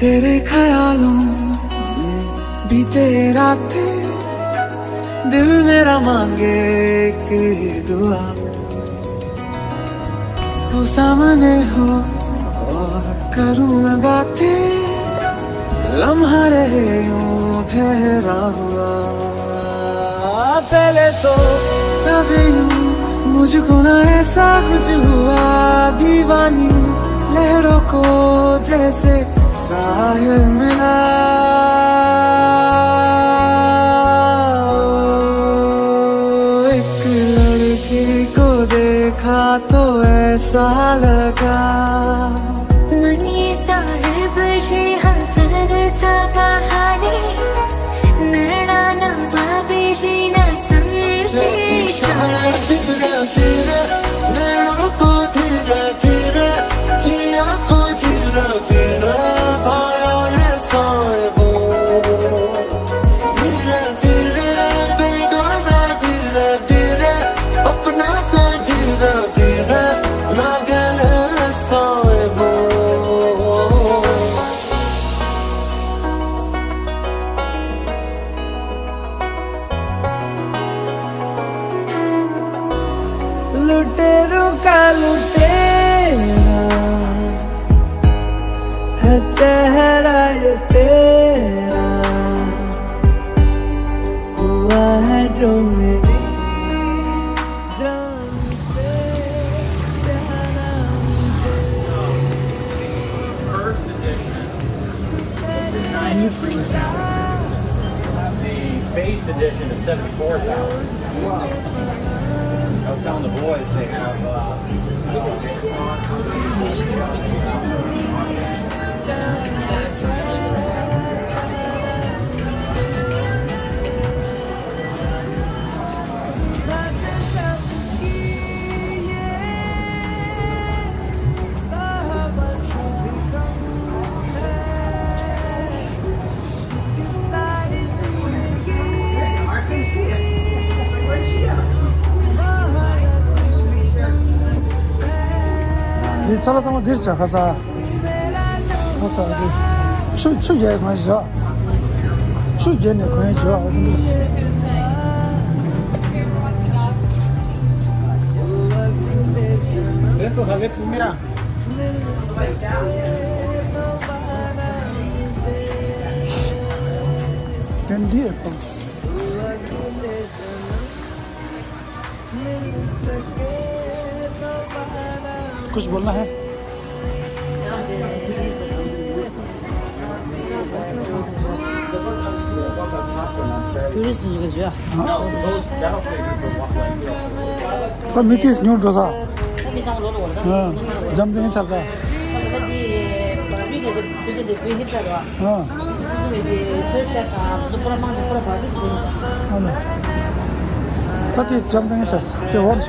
तेरे ख्यालों में बीते रातें, दिल मेरा मांगे कि दुआ तू सामने हो और करूं मैं बातें, लम्हा रहे यूं ठहरा हुआ। पहले तो कभी मुझको ना ऐसा कुछ हुआ, दीवानी लहरों को जैसे साहिल मिला। एक लड़की को देखा तो ऐसा लगा मनी साहिब जी करता बहाने, नैना नवाबी जी न समझे नैनों को धीरे धीरे, जिया को धीरे धीरे पाया है साहिबो, धीरे धीरे बेगाना धीरे धीरे, अपना सा धीरे धीरे लगे है साहिबो। लुटेरों का लुटेरा है चेहरा ये तेरा, हुआ है जो मेरी जान से प्यारा First edition is 93,000. The base edition is 74,000. I was telling the boys they have 이 차라서 들자 가서 추게 관해서 추게네 관해서 Estos Alexis, mira. Candidatos. कुछ बोलना है? मितीस न्यू ड्रोसा जमदे चलता ततीस जमदे चस ते वर्ष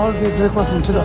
all day breakfast in chida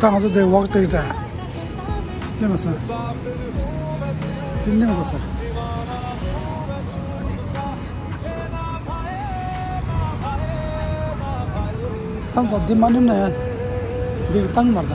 당아서 내 워크들이다. 이러면서 있는 것을 삼성 뒷만이네. 내가 딱 말다.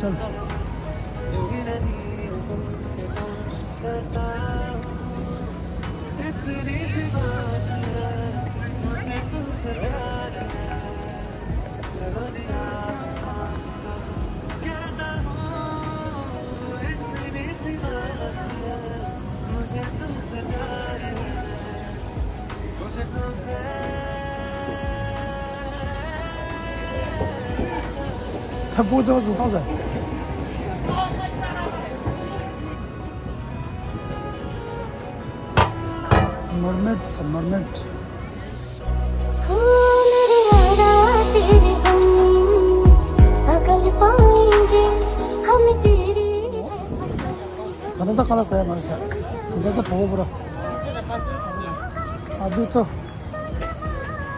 चल他不都是当然。मरमेट से मरमेट खाना तो खाना है हमारे साथ इधर तो ठोक पूरा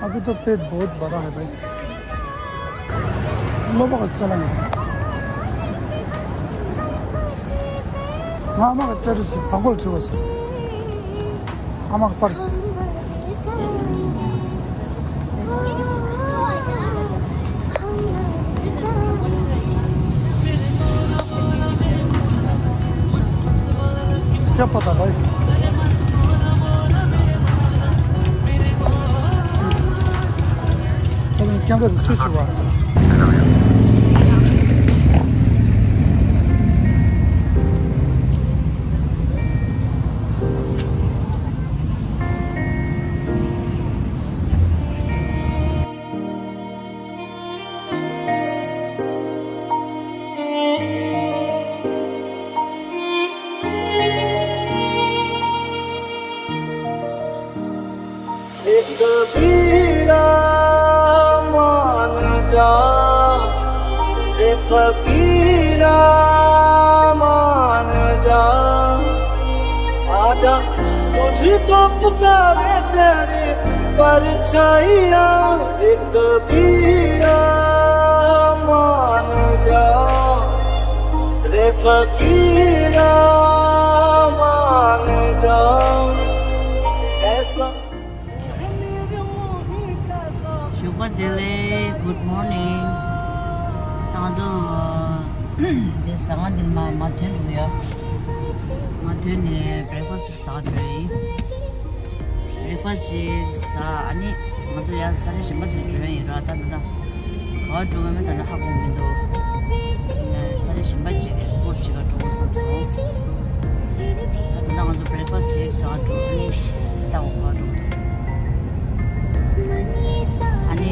अभी तो पेट बहुत बड़ा है भाई लोग अच्छा लगे हाँ मैं अच्छा रुचि पागल चुका से 아마 빠르지. 켜봤다 봐요. 저기 캠프에서 출출와. कबीरा मान जा ए फकीरा मान जा आजा तुझको पुकारे तेरी परछाइयाँ ए कबीरा मान जा रे फकीरा मान जा ऐसा Good morning. Tado de sangan din ma thun ruya. Ma thun ne breakfast start rei. Breakfast sa ani ma tu ya sa ni shimba chi rei ra ta da. Ka ju ga me ta na ha ko min do. Sa ni shimba chi sport chi ga to so so. Na ma tu breakfast start rei ta ko ga do. Ani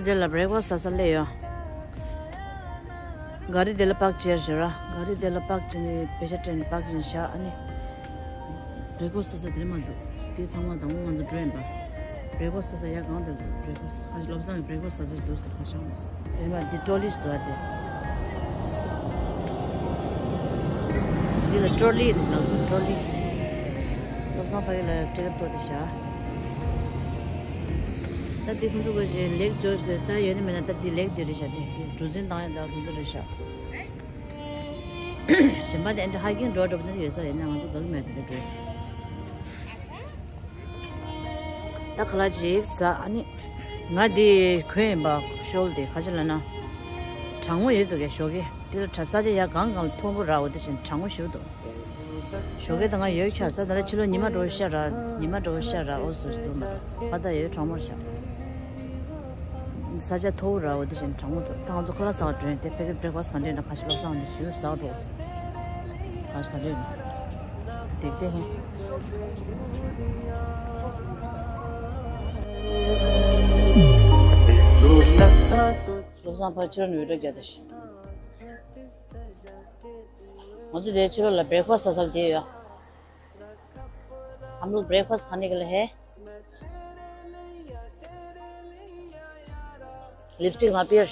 della breakfast sa le yo gari della park chair jara gari della park chini pesha train park jin sha ani breakfast sa de ma do ti changwa dang ma do train ba breakfast sa ya gang de breakfast has lo sang breakfast sa do sa kha shams e ma di tolis do ade di trolley is not trolley lo sang pa le tele to de sha Tadi kunju ko je Lake George ke ta yoni mena tadi lake diri sha de Juzin da da kunju ri sha shimba de and hiking road of the yesa na ngu gal me de de ta khala ji sa ani nga di khwe ba shol de khajala na changwo ye de ge shoge de chasa je ya gang gang thobu ra wo de shin changwo shu do shoge da nga ye chasa da chilo nima ro sha ra osu sto ma bada ye changwo sha 사자 토우라 어디신 장모도 당조 클래스 어드는 때 백을 브레이크파스트 간데나 같이 먹상데 지금 싸도 같이 가려 되게 해 로산 파치런 위로 가듯이 어제 내추럴 breakfast असल दिया हम लोग breakfast खाने के लिए है lipstick वहाँ पे है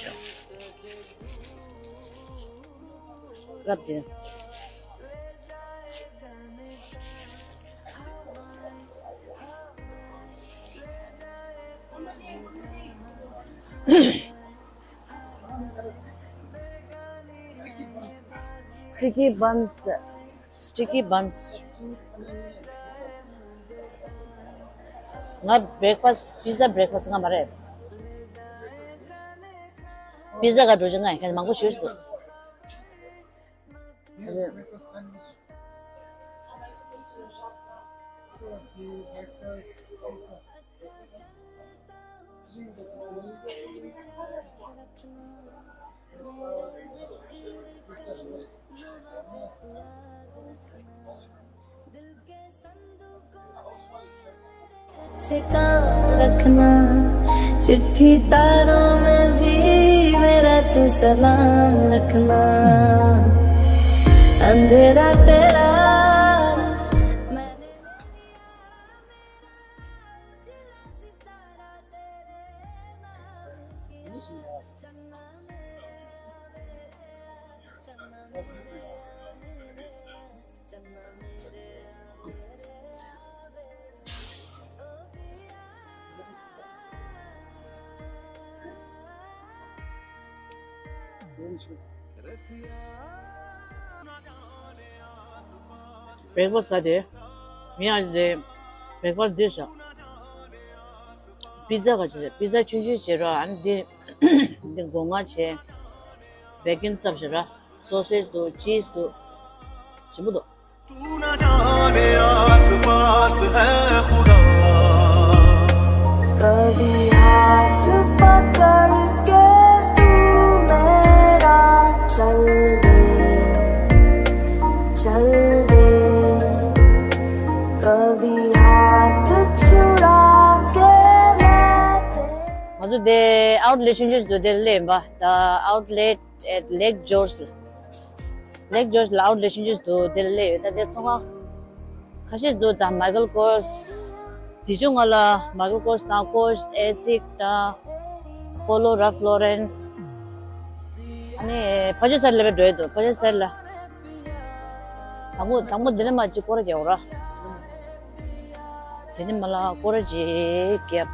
कब दिया sticky buns ना breakfast breakfast का मारे Pizza का डोजन है क्या मांगो शेष तो रखना चिट्ठी तारों में भी मेरा तू सलाम रखना अंधेरा तेरा breakfast साथे मैं आज दे breakfast dish pizza का चीज़ pizza चुंची चेरा अंदे दे गोंगा चे bacon सब चेरा sausage दो cheese दो चिमु दो तू न जाने आस पास है खुदा कभी हाथ पकड़ के तू मेरा चल दे कभी हाथ छुड़ा के Also the outlet changes do the lemba the outlet at Lake George la outlet changes do the le that songa khashis do the Michael Kors dijungala Michael Kors na Kors Asic ta Polo Ralph Lauren ani pajasar le do do pajasar la 당무 되는 맛이 꼬르게 오라 되는 말라 꼬르지 갭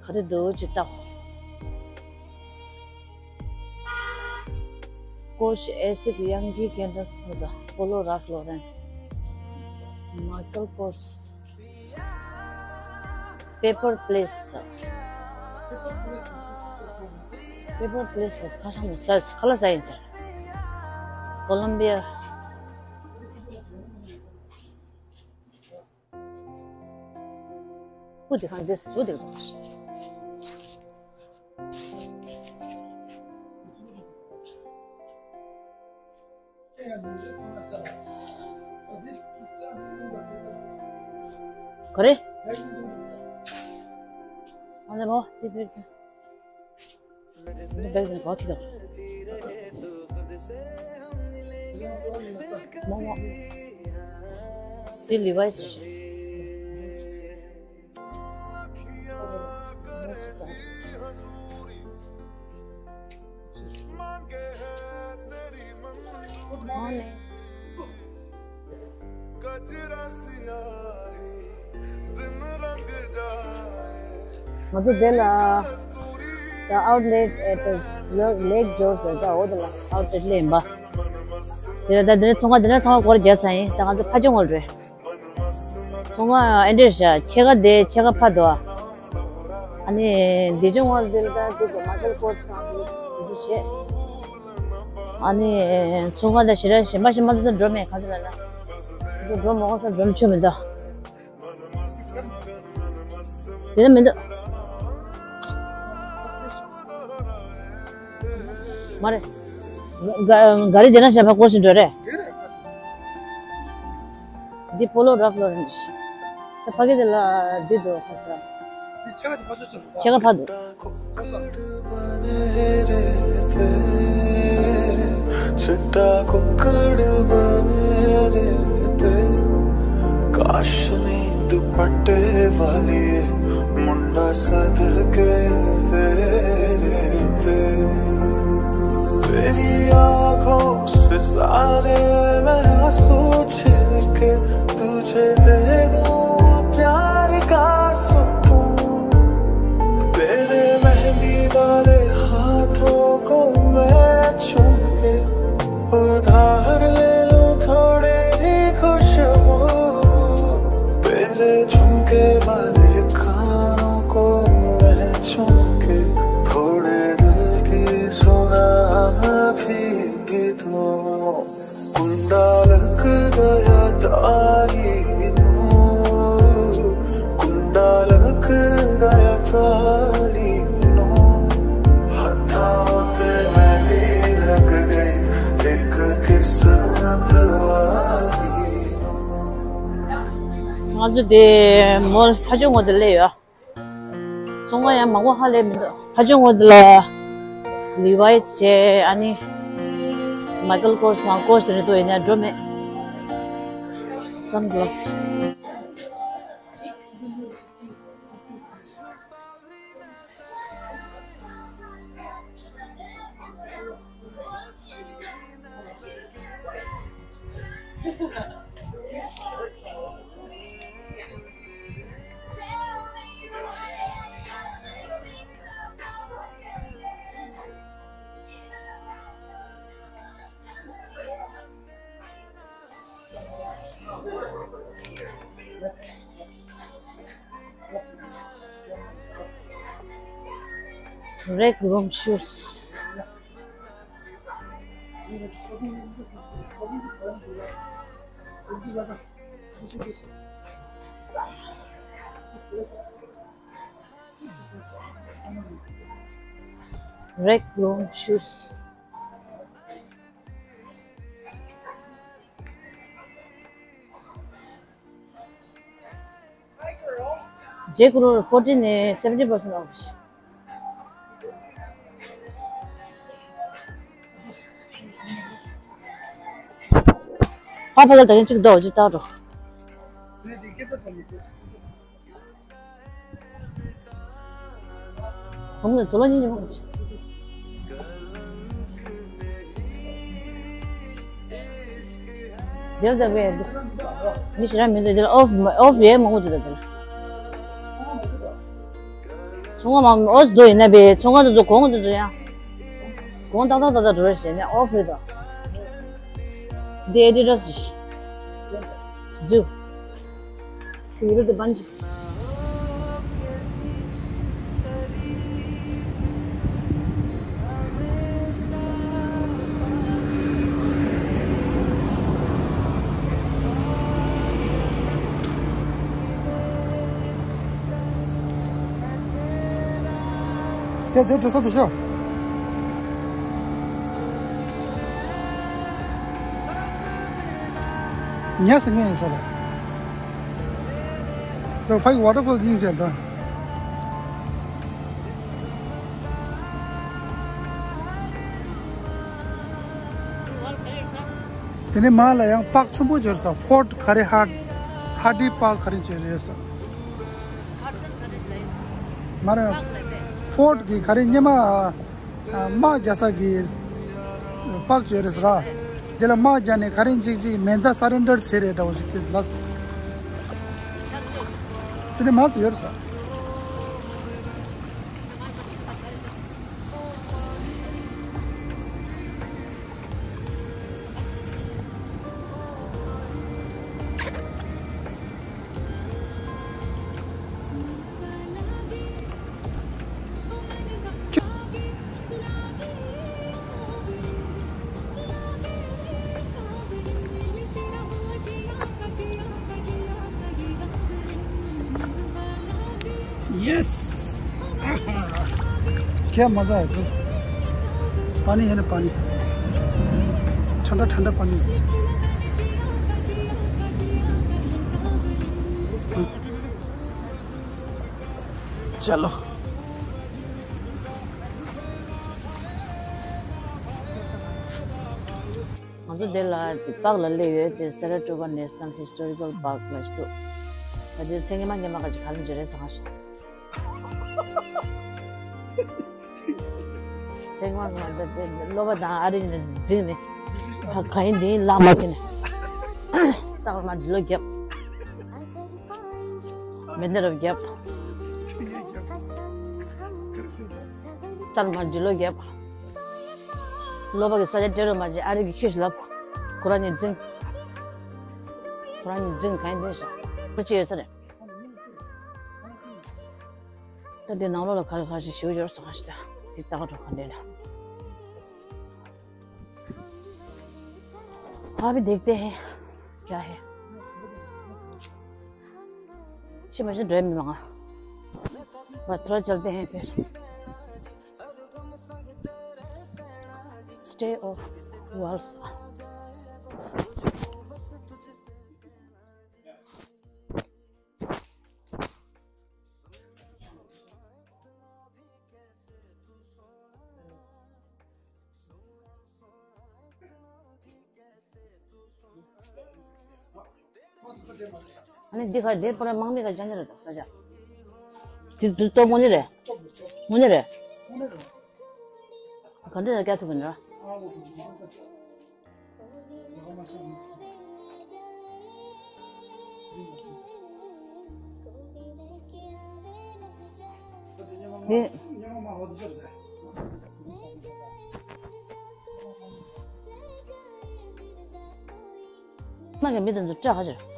그래도 좋다 कोश ऐसे यंगी candles होता पोलो Ralph लोरेन Michael Kors paper place खासा में सल्स खला science Colombia कुछ खाने दे सो दे 그래? 안돼 뭐 디백 디백 거 기다 뭐 딜리바이스 Madhudela the outlet at the Lake George the other outlet lemba. There the Tonga got Jatsai, the other Pajong. Tonga Endisha, Chega de Chega Padua. And the Dijon was the muscle court. And Tonga the Shirash, much mother drum a cousin. The drum also drum chumida. Didn't Mare Gari Dena Shapa course into it. The polo rough Lawrence. The Pagadilla Dido Hasa. Chegapadu. Chitta kukkad bane kaashni dupatte wali munda sadke तेरी आँखों से सारे मैं आंसू छिलके तुझे दे दूँ प्यार का सुकून तेरे मेहंदी वाले हाथों को मैं चूम के उधार ले लूँ थोड़ी ही खुशबू तेरे झुमके वाले कानों को मैं चूम के थोड़े दिल की सुना कुंडालक गया तारी कुंडालक गया तारी हथों पे मेहंदी लग गई एक किस्मत वाली आज दे मोल 파종 얻을래요. 정말 먹어 할래면 파종 얻을래. Levi's che ani Michael Kors mang Kors ne to ina drum sunglass Rec room shoes. Rec room shoes. J. Crew 14 70% off. 화파들 당연히 찍도 어디 따로. 오늘 돌아다니는 거 보지. 내가 왜 미시라면 이제 오프에 먹어도 돼. 정말 어디도 있나 봐. 정말도 저 공원도 저야. 공원 다다다다 들었지. 내 오프에다. They did us. Zoo. You did the bunch. Yeah, that's the show. Yes, again, so the fight waterfall things are done. Then a Malaya Park Chambujers of Fort Karihad Hadi Park Harichers. Mara Fort Karinyama Ma Jasagi Park Jersra. The Majane Karinji Menda surrendered Syria was last. The Mas years. Yes क्या मजा है bro पानी है ना पानी ठंडा ठंडा पानी चलो Mazu dela park la lewe de Saratoga National Historical Park la sto. Adi tsengi ma nyama ka jikhalu jere sa hash. Tsengi ma de loba da ari ne jine. Ha kain de la ma kine. Sa ma dilo gap. Mendero gap. San ma dilo gap. Loba ke saja jero ma je ari ki khish lap. Kurani jing kain de sa. Kuchi yesare. Tadi nalo la khali khashi shiu jor sa hashta. Di taga to khandela. अभी देखते हैं क्या है शिव से drive में मंगा बस थोड़ा चलते हैं फिर stay of walls 아니 네가 내 번에 망미가 전혀로 써자. 또 뭐니래? 뭐니래? 근데 내가 또 뭐냐? 네. 나게 믿은 줄 짜가지고.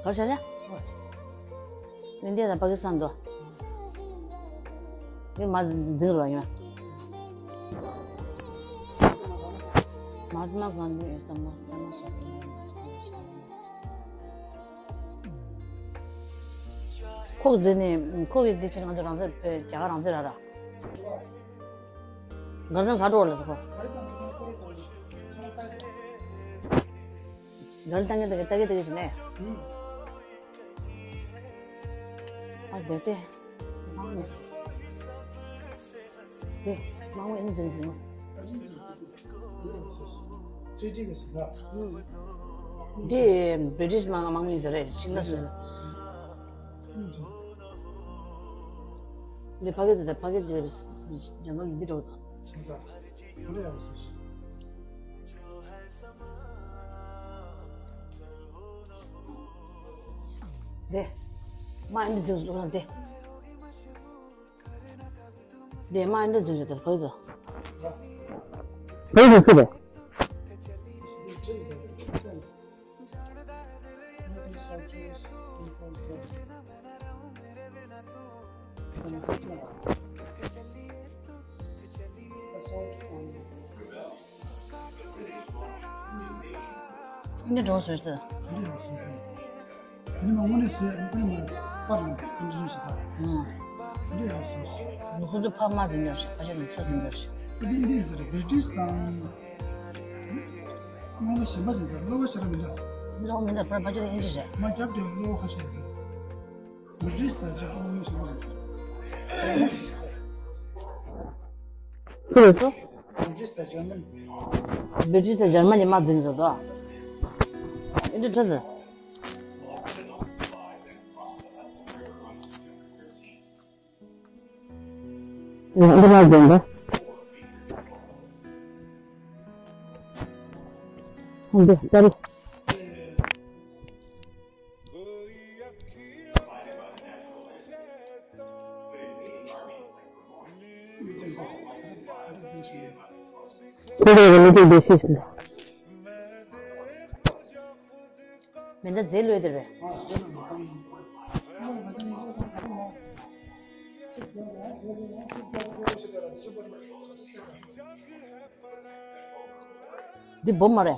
가르쳐자? 인디아나 파키스탄도. 이게 맞은 들어 아니야? 마지막 간디 이스탄불 하나서. 코즈네 코비 디치는 거 저랑서 자가랑서 알아. 가정 가도 올라서. 널 당겨도 되게 되겠네. 아, 네네. 네, 마음에 있는 점이지 뭐. 네, 브리티시 마음에 있어래. 신나서. 네, 파게도 장난 이대로다. 진짜. 그래 알았어. 네, 많이 늦어서 그런데. 네, 많이 늦어서 거기서. 거기서 그래. 근데 저 소리도. 아니 오늘 그냥 빠른 컨디션이다. 그래 알았어. 무슨 좀 파마 진료시, 사실은 초진료시. 이게 있어요. 브리티시랑 뭔가 심하지 않아? 너가 싫으면 너무 맨날 그런 바지를 인지해. 맞잡죠. 너 하셔야지. 브리티시다 저 너무 심하지. 그래서? 브리티시다 저는 브리티시 젊은이 맞은 거다. 이제 들어. 얼마나 된다? 근데 다리 그래 되시네. 맨날 제일 해야 돼. 네 뭔 말해?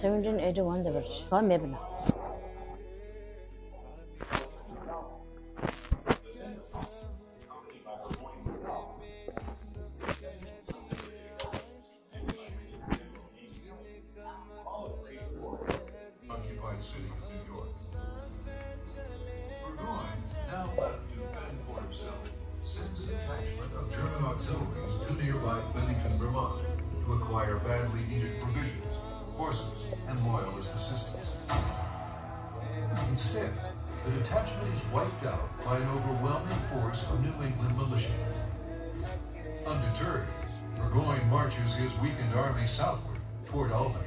1781 de var. Var mı bana? Occupied city of New York. Burgoyne, now left to fend for himself, sends a detachment of German auxiliaries to nearby Bennington, Vermont, to acquire badly needed provisions, horses, and loyalist assistance. Instead, the detachment is wiped out by an overwhelming force of New England militias. Undeterred, Burgoyne marches his weakened army southward toward Albany.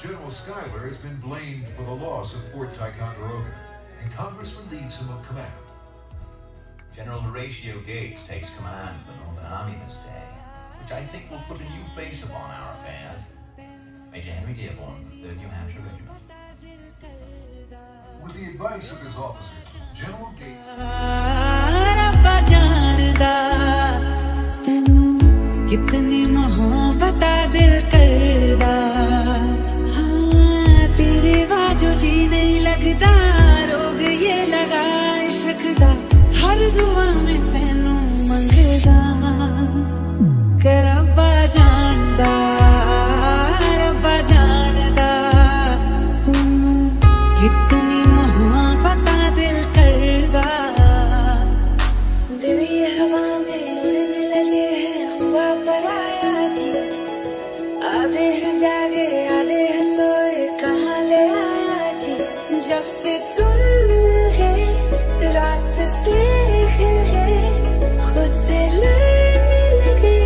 General Schuyler has been blamed for the loss of Fort Ticonderoga, and Congress relieves him of command. General Horatio Gates takes command of the Northern Army this day, which I think will put a new face upon our affairs. Major Henry Dearborn, 3rd New Hampshire Regiment. With the advice of his officers, General Gates... कितनी मोहब्बत दिल करदा हाँ तेरे बाजो जी नहीं लगता रोग ये लगा शकदा हर दुआ में तेनू मंगदा कर रब्बा जानदा तैनू कितनी मोहब्बत दिल करदा दिल ये हवा में उड़ने लगे हैं हुआ पर आया जी आधे हैं जागे आधे हैं सोए कहाँ ले आया जी जब से तुम है रास्ते खिले खुद से लड़ने लगे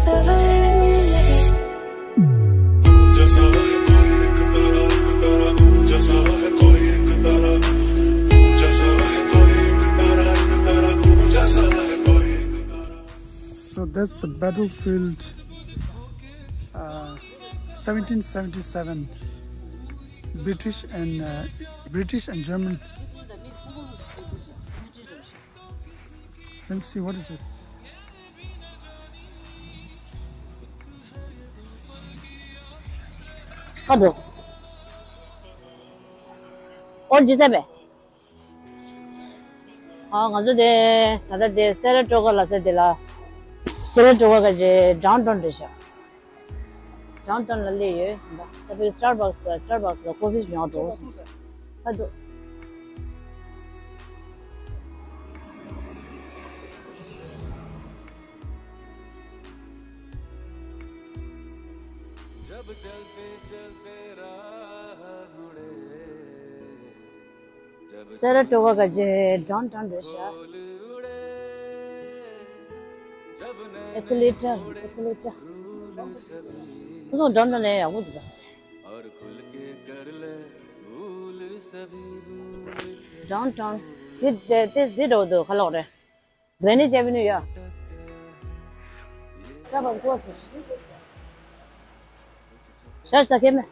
संवरने लगे जैसा है कोई एक तारा जैसा है कोई एक तारा जैसा है कोई एक तारा जैसा है कोई एक तारा. So that's the battlefield 1777 British and German. Let's see, what is this? Hadi. On jisabe. ngazo de nada de Saratoga la se de la Saratoga ka je downtown de sha. Downtown la le ye da. Tabi Starbucks la coffee bhi auto. Hadi. Saratoga ka je downtown de sha. Equalator. Kuno downtown le ya wudu. Downtown. This do hello de. Greenwich Avenue ya. Kaba ko so. Shasta keme.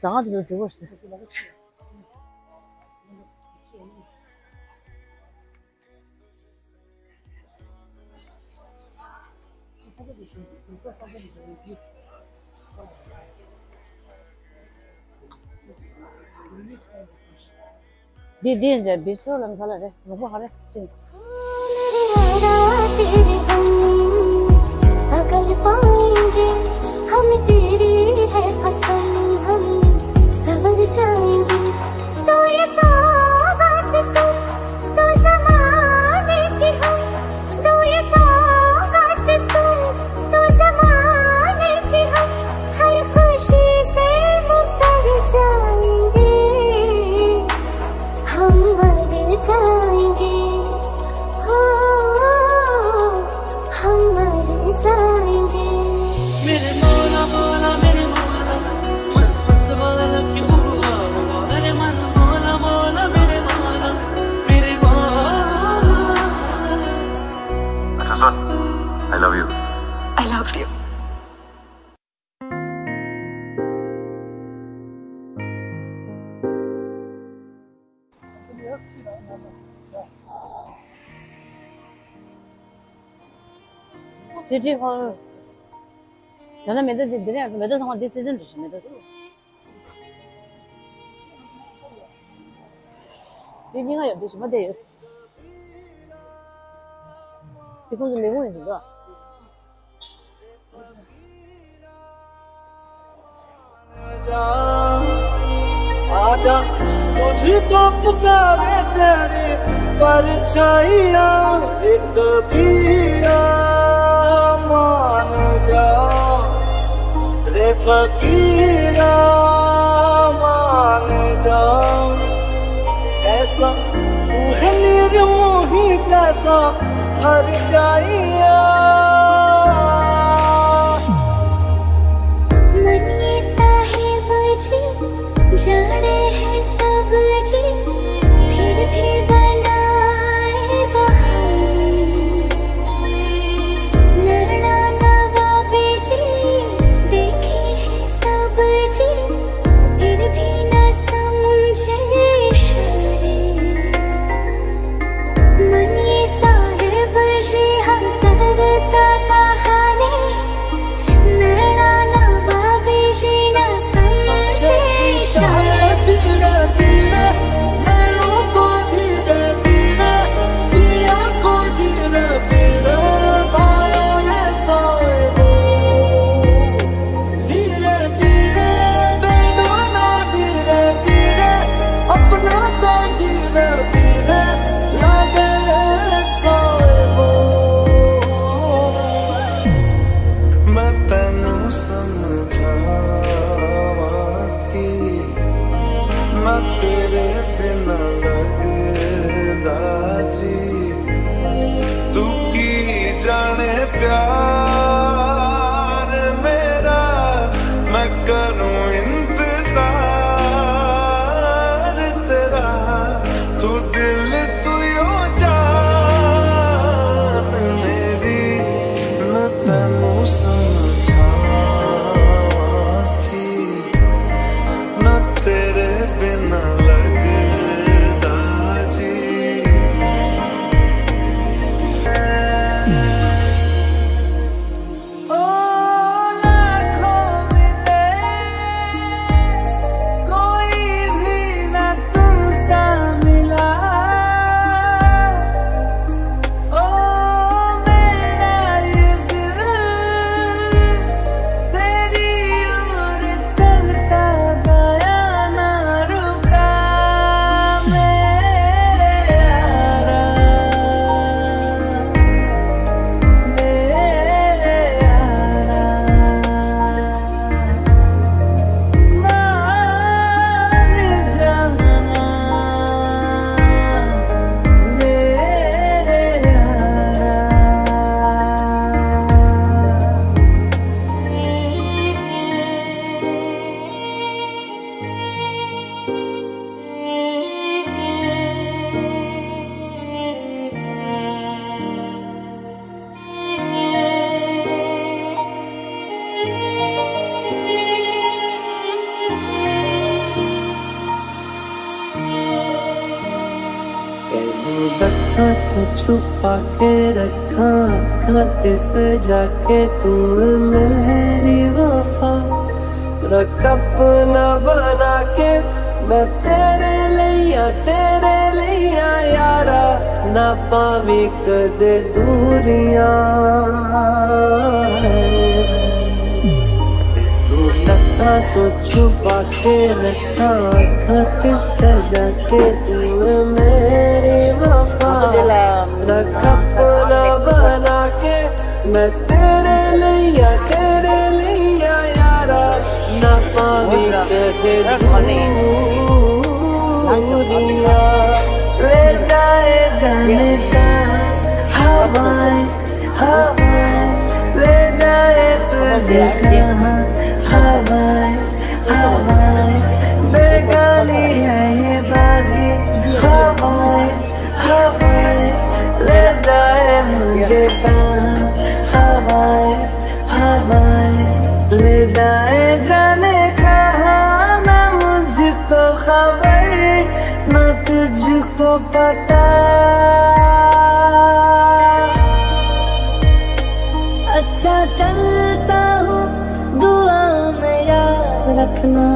Saat do gosto. This is bistro and color है वो हरे चिंग अगर पाएंगे हम तेरी है कसम हम सवर जाएंगे तो ये सौगात तुम तो ज़माने की हम तो ये सौगात तुम तो ज़माने की हम हर खुशी से मुकर जाएंगे हम मर जाएंगे हो हम मर जाएंगे मेरे मौला मौला मेरे मौला मन मौला की मौला मेरे मन मौला मौला मेरे मौला I love you. I love you. City Hall. 저는 매도 상황 디시전 주시 매도. 비비가有什么的有？这工作没问题的。आजा तुझको पुकारे तेरी परछाइयाँ एक कबीरा मान जा रे फकीरा मान जा ऐसा तू है निर्मोही कैसा हर जाइया जाने हैं सब जी फिर भी बनाए बहाने नैना नवाबी जी देखे हैं सब जी फिर भी न समझे इशारे मन ये साहिब जी हम करता कहानी नैना नवाबी जी न समझे धीरे धीरे नैनों को धीरे धीरे जिया को धीरे धीरे भाइयों ने सोए वो धीरे धीरे बेगाना धीरे धीरे अपना सा धीरे धीरे लागे रे सोए वो मैं तेनू समझावा ना तेरे बिना लगदा जी तू की जाने प्यार मेरा मैं करूं इंतजार तेरा तू दिल तू यो जान मेरी मैं तेनू समझावा कि ना तेरे बिना लगदा जी ओ लाखों मिले कोई भी ना तुमसा मिला ओ मेरा ये दिल तेरी ओर चलता गया ना रुका मेरे यारा मान जाना मेरे यारा तेनू रखा तो छुपा के रखा खाते सजा के तू मेरी वफा रख अपना बना के मैं तेरे लिया यारा ना पावी कदे दूरियां रखा तो छुपा के रखा खाते सजा के तू मेरी वफा रख अपना बना के मैं तेरे लिया यारा ना पावी कदे दूरियां ले जाए जानता हवाएं ले जाए तुझे कहाँ हवाएं बेगानी है ये बागी हवाएं ले जाए मुझे कहाँ हवाएं हवाएं ले जाए जाने कहाँ ना मुझको खबर ना तुझको पता। अच्छा चलता हूँ दुआ में याद रखना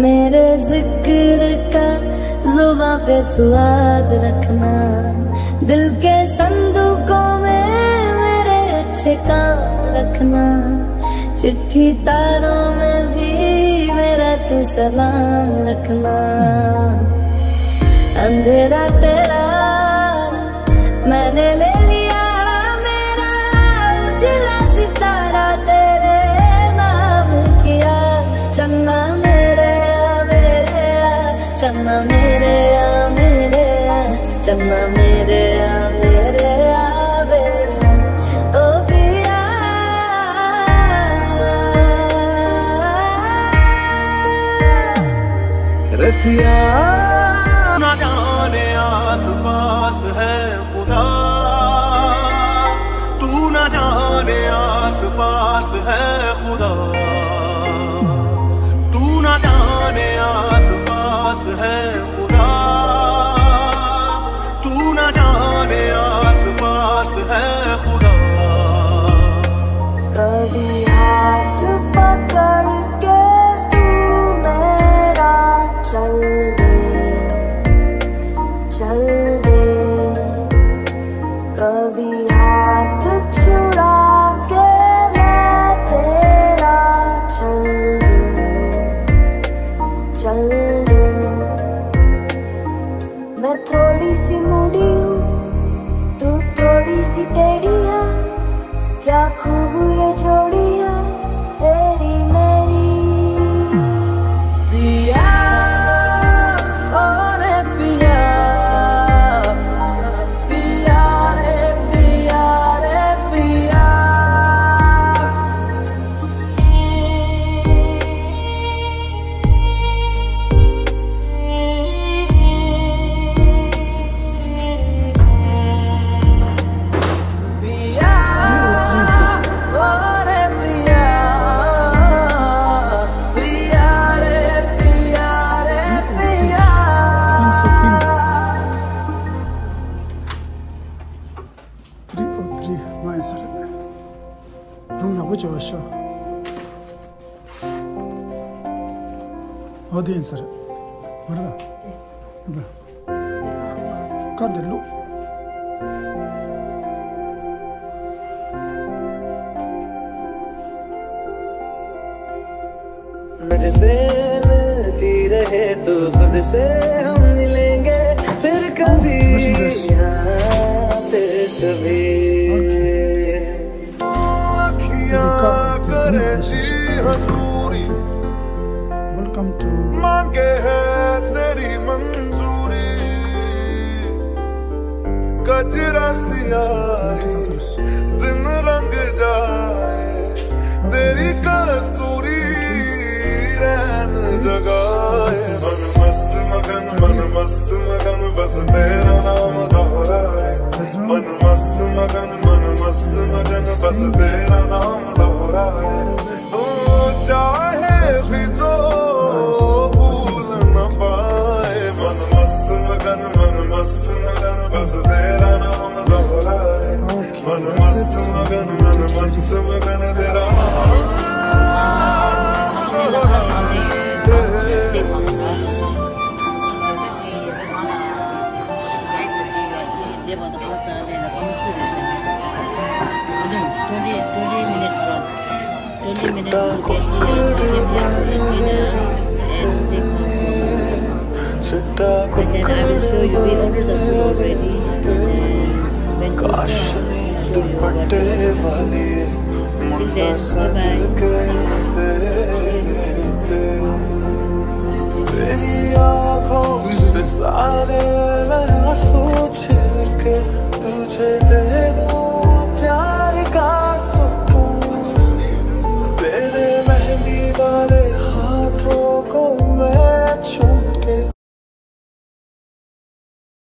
मेरे जिक्र का जुबां पे स्वाद रखना। दिल के संदूकों में मेरे अच्छे काम रखना। चिट्ठी तारों में भी मेरा तू सलाम रखना। अंधेरा तेरा मैंने ले लिया मेरा उजला सितारा तेरे नाम किया। चन्ना मेरे चन्ना मेरे चन्ना मेरे ओ पिया। रसिया ना जाने आस पास है खुदा, तू ना जाने आस पास है खुदा, तू ना जाने आस पास है खुदा, तू ना जाने आस पास है खुदा। कभी हाथ पकड़ के तू मेरा चल दे चल दे। कभी हाथ छुड़ा के मैं तेरा चल दूं। मैं थोड़ी सी मूडी हूँ तू थोड़ी सी टेढ़ी है। क्या खूब ये जोड़ी है तेरी मेरी। पिया और पिया पिया रे पिया रे पिया। Audience, ¿verdad? Cárdelo. मुझसे मिलती रहे तो खुद से हम मिलेंगे फिर कभी फिर कभी। Welcome to मांगे है तेरी मंजूरी। गजरा सियाही दिन रंग जाए तेरी कस्तूरी रहन जगाए। मन मस्त मगन बस तेरा नाम दोहराए। मन मस्त मगन बस तेरा नाम दोहराए। तू चाहे भी तो भूल न पाए। मन मस्त मगन बस तेरा नाम दोहराए। मन मस्त मगन तेरा नाम And then I will show you, we ordered the food already. And then when you show you what to do. Till then, तेरी आँखों से सारे मैं सोच के तुझे